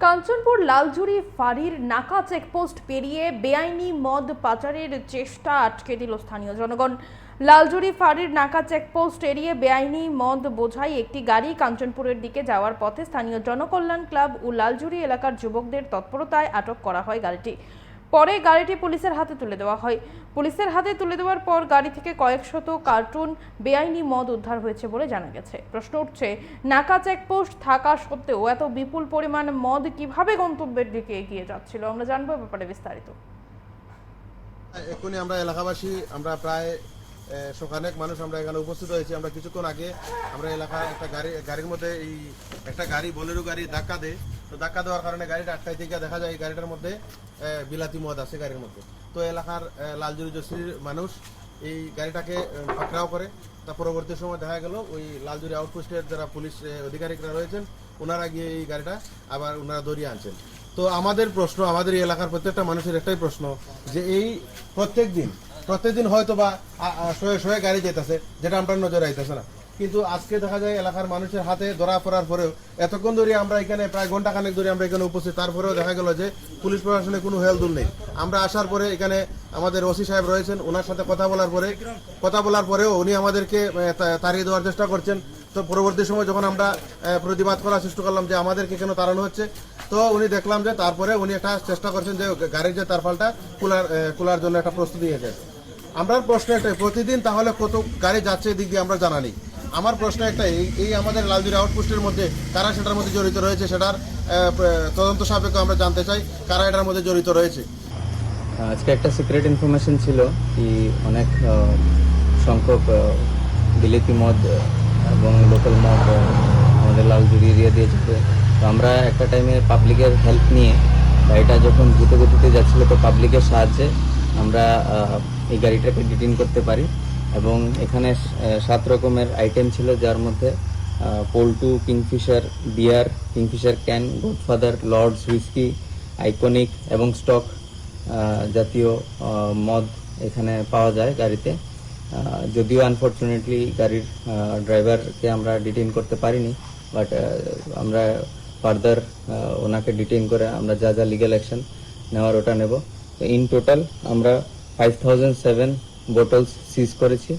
কাঞ্চনপুর লালজুড়ি ফাঁড়ির নাকা চেকপোস্ট পেরিয়ে বেআইনি মদ পাচারের চেষ্টা আটকে দিল স্থানীয় জনগণ। লালজুড়ি ফাঁড়ির নাকা চেকপোস্ট এড়িয়ে বেআইনি মদ বোঝাই একটি গাড়ি কাঞ্চনপুরের দিকে যাওয়ার পথে স্থানীয় জনকল্যাণ ক্লাব ও লালজুড়ি এলাকার যুবকদের তৎপরতায় আটক করা হয় গাড়িটি। পরে গাড়িটি পুলিশের হাতে তুলে দেওয়া হয়। পুলিশের হাতে তুলে দেওয়ার পর গাড়ি থেকে কয়েকশত কার্টুন বেআইনি মদ উদ্ধার হয়েছে বলে জানা গেছে। প্রশ্ন উঠছে, নাকা চেকপোস্ট থাকা সত্ত্বেও এত বিপুল পরিমাণ মদ কিভাবে গন্তব্যের দিকে এগিয়ে যাচ্ছিল? আমরা জানবো ব্যাপারে বিস্তারিত। এখনই আমরা এলাকাবাসী আমরা প্রায় শখানেক মানুষ আমরা এখানে উপস্থিত হয়েছি। আমরা কিছুক্ষণ আগে আমরা এলাকায় একটা গাড়ির মধ্যে একটা গাড়ি বোলেরো গাড়ি ধাক্কা দেয়। তো ধাক্কা দেওয়ার কারণে গাড়িটা আটকাই থেকে দেখা যায় এই গাড়িটার মধ্যে বিলাতি মদ আছে গাড়ির মধ্যে। তো এলাকার লালজুড়ি জসির মানুষ এই গাড়িটাকে পাকড়াও করে। তা পরবর্তী সময় দেখা গেল ওই লালজুড়ি আউটপোস্টের যারা পুলিশ আধিকারিকরা রয়েছেন ওনারা গিয়ে এই গাড়িটা আবার ওনারা ধরিয়ে আনছেন। তো আমাদের প্রশ্ন, আমাদের এই এলাকার প্রত্যেকটা মানুষের একটাই প্রশ্ন যে এই প্রত্যেকদিন হয়তো বা শয়ে গাড়ি যেতেছে, যেটা আমরা নজরে আইতেছে না, কিন্তু আজকে দেখা যায় এলাকার মানুষের হাতে ধরা পড়ার পরেও এতক্ষণ ধরে আমরা এখানে প্রায় ঘন্টা খানেক ধরে আমরা এখানে উপস্থিত, তারপরেও দেখা গেল যে পুলিশ প্রশাসনে কোনো হেলদুল নেই। আমরা আসার পরে এখানে আমাদের ওসি সাহেব রয়েছেন, ওনার সাথে কথা বলার পরেও উনি আমাদেরকে তাড়িয়ে দেওয়ার চেষ্টা করছেন। তো পরবর্তী সময় যখন আমরা প্রতিবাদ করার চেষ্টা করলাম যে আমাদেরকে কেন তাড়ানো হচ্ছে, তো উনি দেখলাম যে তারপরে উনি একটা চেষ্টা করছেন যে গাড়ির যে তারফালটা খোলার জন্য একটা প্রস্তুতি নিয়েছেন। আমরা প্রশ্ন একটাই, প্রতিদিন তাহলে কত গাড়ি যাচ্ছে এদিক দিয়ে আমরা জানা নেই। আমার প্রশ্ন একটা, এই আমাদের লালজুড়ি আউটপোস্টের মধ্যে কারা সেটার মধ্যে জড়িত রয়েছে, সেটার তদন্ত সাপেক্ষ আমরা জানতে চাই কারা এটার মধ্যে জড়িত রয়েছে। আজকে একটা সিক্রেট ইনফরমেশন ছিল কি অনেক সংখ্যক বিলেতি মদ এবং লোকাল মদ আমাদের লালজুড়ি এরিয়া দিয়ে যেতে। তো আমরা একটা টাইমে পাবলিকের হেল্প নিয়ে গাড়িটা যখন দ্রুত গতিতে যাচ্ছিল, তো পাবলিকের সাহায্যে আমরা এই গাড়িটাকে ডিটেইন করতে পারি। এবং এখানে 7 রকমের আইটেম ছিল, যার মধ্যে পোল্টু, Kingfisher beer, Kingfisher can, Godfather, Lords whisky, iconic এবং স্টক জাতীয় মদ এখানে পাওয়া যায় গাড়িতে। যদিও আনফর্চুনেটলি গাড়ির ড্রাইভারকে আমরা ডিটেইন করতে পারিনি, বাট আমরা ফার্দার ওনাকে ডিটেইন করে আমরা যা যা লিগ্যাল অ্যাকশন নেওয়ার ওটা নেব। ইন টোটাল আমরা 5007 বোটলস সিজ করেছি।